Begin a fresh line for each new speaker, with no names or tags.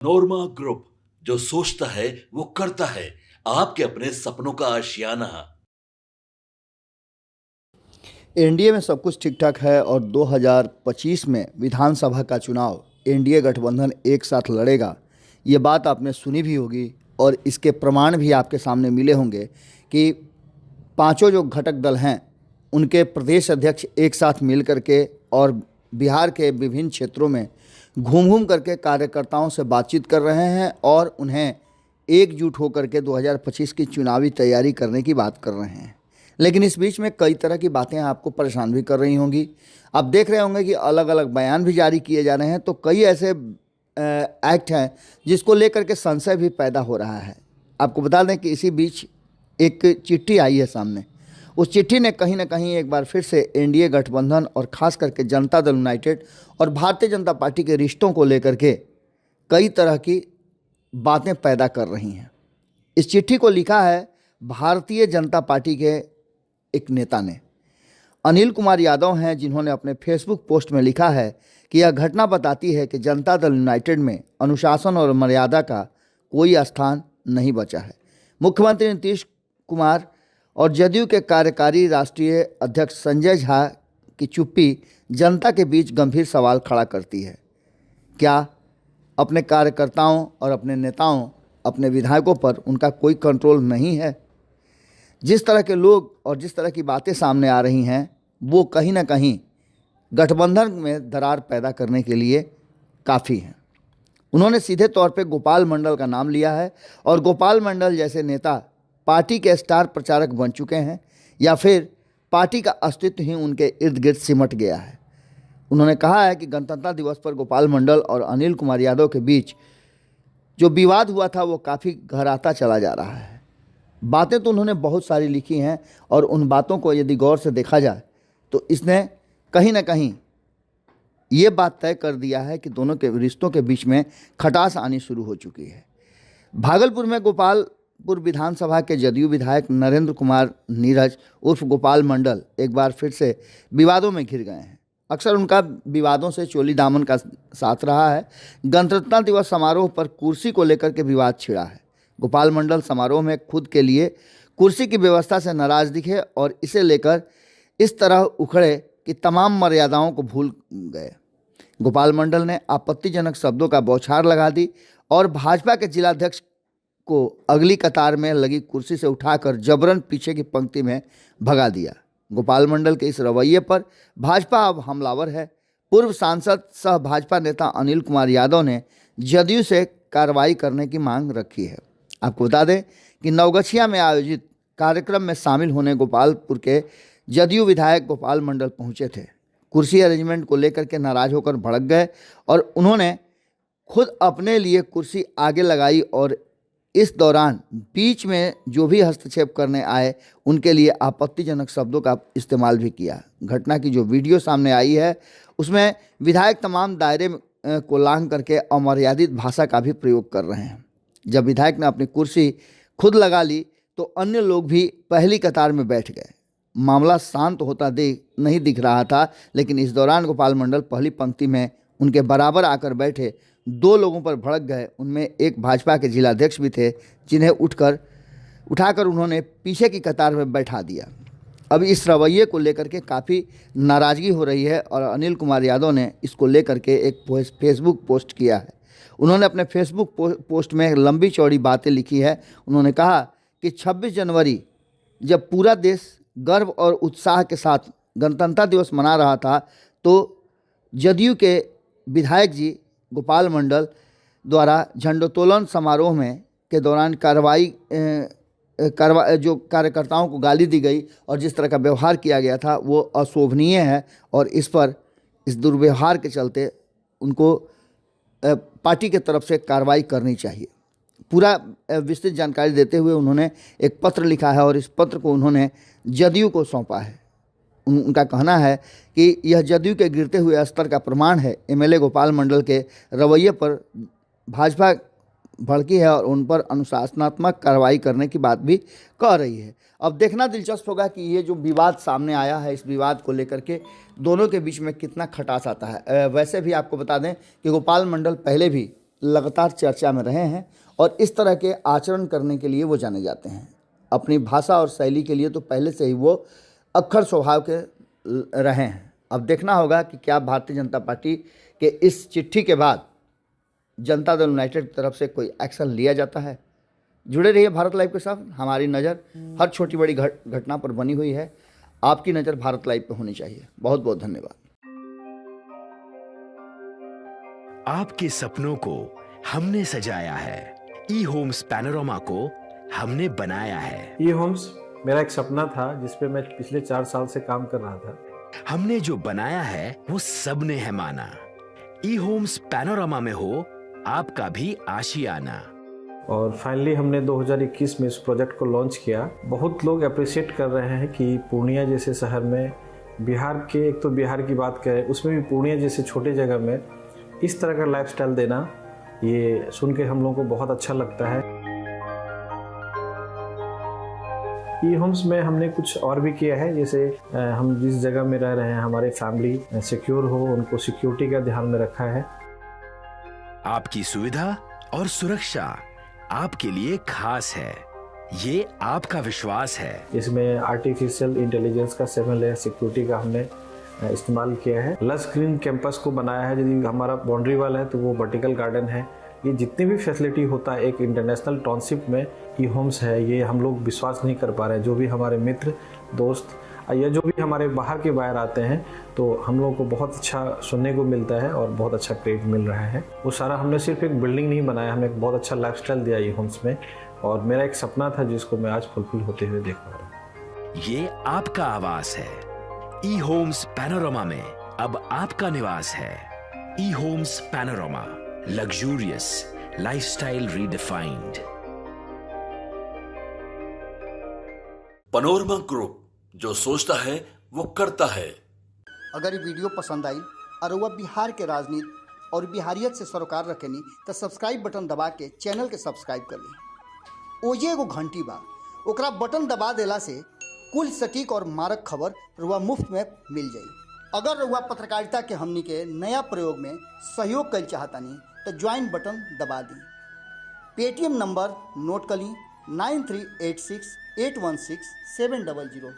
नोरमा group, जो सोचता है वो करता है। आपके अपने सपनों का आशियाना।
एनडीए में सब कुछ ठीक ठाक है और 2025 में विधानसभा का चुनाव एनडीए गठबंधन एक साथ लड़ेगा। ये बात आपने सुनी भी होगी और इसके प्रमाण भी आपके सामने मिले होंगे कि पांचों जो घटक दल हैं उनके प्रदेश अध्यक्ष एक साथ मिल करके और बिहार के विभिन्न क्षेत्रों में घूम घूम करके कार्यकर्ताओं से बातचीत कर रहे हैं और उन्हें एकजुट होकर के 2025 की चुनावी तैयारी करने की बात कर रहे हैं। लेकिन इस बीच में कई तरह की बातें आपको परेशान भी कर रही होंगी। आप देख रहे होंगे कि अलग अलग बयान भी जारी किए जा रहे हैं, तो कई ऐसे एक्ट हैं जिसको लेकर के संशय भी पैदा हो रहा है। आपको बता दें कि इसी बीच एक चिट्ठी आई है सामने। उस चिट्ठी ने कहीं ना कहीं एक बार फिर से एनडीए गठबंधन और खास करके जनता दल यूनाइटेड और भारतीय जनता पार्टी के रिश्तों को लेकर के कई तरह की बातें पैदा कर रही हैं। इस चिट्ठी को लिखा है भारतीय जनता पार्टी के एक नेता ने। अनिल कुमार यादव हैं, जिन्होंने अपने फेसबुक पोस्ट में लिखा है कि यह घटना बताती है कि जनता दल यूनाइटेड में अनुशासन और मर्यादा का कोई स्थान नहीं बचा है। मुख्यमंत्री नीतीश कुमार और जदयू के कार्यकारी राष्ट्रीय अध्यक्ष संजय झा की चुप्पी जनता के बीच गंभीर सवाल खड़ा करती है। क्या अपने कार्यकर्ताओं और अपने नेताओं, अपने विधायकों पर उनका कोई कंट्रोल नहीं है? जिस तरह के लोग और जिस तरह की बातें सामने आ रही हैं वो कहीं ना कहीं गठबंधन में दरार पैदा करने के लिए काफ़ी हैं। उन्होंने सीधे तौर पे गोपाल मंडल का नाम लिया है और गोपाल मंडल जैसे नेता पार्टी के स्टार प्रचारक बन चुके हैं या फिर पार्टी का अस्तित्व ही उनके इर्द गिर्द सिमट गया है। उन्होंने कहा है कि गणतंत्र दिवस पर गोपाल मंडल और अनिल कुमार यादव के बीच जो विवाद हुआ था वो काफ़ी गहराता चला जा रहा है। बातें तो उन्होंने बहुत सारी लिखी हैं और उन बातों को यदि गौर से देखा जाए तो इसने कहीं ना कहीं ये बात तय कर दिया है कि दोनों के रिश्तों के बीच में खटास आनी शुरू हो चुकी है। भागलपुर में गोपालपुर विधानसभा के जदयू विधायक नरेंद्र कुमार नीरज उर्फ गोपाल मंडल एक बार फिर से विवादों में घिर गए हैं। अक्सर उनका विवादों से चोली दामन का साथ रहा है। गणतंत्र दिवस समारोह पर कुर्सी को लेकर के विवाद छिड़ा है। गोपाल मंडल समारोह में खुद के लिए कुर्सी की व्यवस्था से नाराज दिखे और इसे लेकर इस तरह उखड़े कि तमाम मर्यादाओं को भूल गए। गोपाल मंडल ने आपत्तिजनक शब्दों का बौछार लगा दी और भाजपा के जिलाध्यक्ष को अगली कतार में लगी कुर्सी से उठाकर जबरन पीछे की पंक्ति में भगा दिया। गोपाल मंडल के इस रवैये पर भाजपा अब हमलावर है। पूर्व सांसद सह भाजपा नेता अनिल कुमार यादव ने जदयू से कार्रवाई करने की मांग रखी है। आपको बता दें कि नवगछिया में आयोजित कार्यक्रम में शामिल होने गोपालपुर के जदयू विधायक गोपाल मंडल पहुंचे थे। कुर्सी अरेंजमेंट को लेकर के नाराज होकर भड़क गए और उन्होंने खुद अपने लिए कुर्सी आगे लगाई और इस दौरान बीच में जो भी हस्तक्षेप करने आए उनके लिए आपत्तिजनक शब्दों का इस्तेमाल भी किया। घटना की जो वीडियो सामने आई है उसमें विधायक तमाम दायरे को लांघ करके अमर्यादित भाषा का भी प्रयोग कर रहे हैं। जब विधायक ने अपनी कुर्सी खुद लगा ली तो अन्य लोग भी पहली कतार में बैठ गए। मामला शांत होता नहीं दिख रहा था, लेकिन इस दौरान गोपाल मंडल पहली पंक्ति में उनके बराबर आकर बैठे दो लोगों पर भड़क गए। उनमें एक भाजपा के जिलाध्यक्ष भी थे, जिन्हें उठाकर उन्होंने पीछे की कतार में बैठा दिया। अब इस रवैये को लेकर के काफ़ी नाराज़गी हो रही है और अनिल कुमार यादव ने इसको लेकर के एक फेसबुक पोस्ट किया है। उन्होंने अपने फेसबुक पोस्ट में लंबी चौड़ी बातें लिखी है। उन्होंने कहा कि 26 जनवरी जब पूरा देश गर्व और उत्साह के साथ गणतंत्र दिवस मना रहा था तो जदयू के विधायक जी गोपाल मंडल द्वारा झंडोत्तोलन समारोह में के दौरान जो कार्यकर्ताओं को गाली दी गई और जिस तरह का व्यवहार किया गया था वो अशोभनीय है और इस दुर्व्यवहार के चलते उनको पार्टी के तरफ से कार्रवाई करनी चाहिए। पूरा विस्तृत जानकारी देते हुए उन्होंने एक पत्र लिखा है और इस पत्र को उन्होंने जदयू को सौंपा है। उनका कहना है कि यह जदयू के गिरते हुए स्तर का प्रमाण है। एमएलए गोपाल मंडल के रवैये पर भाजपा भड़की है और उन पर अनुशासनात्मक कार्रवाई करने की बात भी कह रही है। अब देखना दिलचस्प होगा कि ये जो विवाद सामने आया है, इस विवाद को लेकर के दोनों के बीच में कितना खटास आता है। वैसे भी आपको बता दें कि गोपाल मंडल पहले भी लगातार चर्चा में रहे हैं और इस तरह के आचरण करने के लिए वो जाने जाते हैं। अपनी भाषा और शैली के लिए तो पहले से ही वो अक्खर स्वभाव के रहे हैं। अब देखना होगा कि क्या भारतीय जनता पार्टी के इस चिट्ठी के बाद जनता दल यूनाइटेड की तरफ से कोई एक्शन लिया जाता है। जुड़े रहिए भारत लाइव के साथ। हमारी नज़र हर छोटी बड़ी घटना पर बनी हुई है। आपकी नज़र भारत लाइव पे होनी चाहिए। बहुत बहुत धन्यवाद।
आपके सपनों को हमने सजाया है, ई होम्स पैनोरमा को हमने बनाया है।
ई होम्स मेरा एक सपना था जिस पे मैं पिछले 4 साल से काम कर रहा था।
हमने जो बनाया है वो सबने है माना। ई होम्स पैनोरमा में हो आपका भी आशियाना।
और फाइनली हमने 2021 में इस प्रोजेक्ट को लॉन्च किया। बहुत लोग अप्रिशिएट कर रहे हैं कि पूर्णिया जैसे शहर में, बिहार के, एक तो बिहार की बात करें उसमें भी पूर्णिया जैसे छोटे जगह में इस तरह का लाइफस्टाइल देना, ये सुन के हम लोगों को बहुत अच्छा लगता है। ई होम्स में हमने कुछ और भी किया है, जैसे हम जिस जगह में रह रहे हैं हमारे फैमिली सिक्योर हो, उनको सिक्योरिटी का ध्यान में रखा है।
आपकी सुविधा और सुरक्षा आपके लिए खास है, ये आपका विश्वास है।
इसमें आर्टिफिशियल इंटेलिजेंस का 7 लेयर सिक्योरिटी का हमने इस्तेमाल किया है। लस ग्रीन कैंपस को बनाया है। यदि हमारा बाउंड्री वाल है तो वो वर्टिकल गार्डन है। ये जितनी भी फैसिलिटी होता है एक इंटरनेशनल टाउनशिप में ई होम्स है, ये हम लोग विश्वास नहीं कर पा रहे हैं। जो भी हमारे मित्र दोस्त या जो भी हमारे बाहर के बाहर आते हैं तो हम लोगों को बहुत अच्छा सुनने को मिलता है और बहुत अच्छा क्रेडिट मिल रहा है। वो सारा हमने सिर्फ एक बिल्डिंग नहीं बनाया, हमने एक बहुत अच्छा लाइफस्टाइल दिया ई होम्स में, और मेरा एक सपना था जिसको मैं आज फुलफिल होते हुए देख पा रहा हूँ।
ये आपका आवास है। ई होम्स पैनोरमा में अब आपका निवास है। E Homes Panorama, luxurious lifestyle redefined.
Panorama group, जो सोचता है वो करता है।
अगर ये वीडियो पसंद आई और वह बिहार के राजनीति और बिहारियत से सरोकार रखेनी तो सब्सक्राइब बटन दबा के चैनल के सब्सक्राइब कर ली। ओजे एगो घंटी बा, ओकरा बटन दबा देला से कुल सटीक और मारक खबर रुआ मुफ्त में मिल जाई। अगर रुआ पत्रकारिता के हमनी के नया प्रयोग में सहयोग कर चाहतानी तो ज्वाइन बटन दबा दी। पेटीएम नंबर नोट कर ली 9386816700।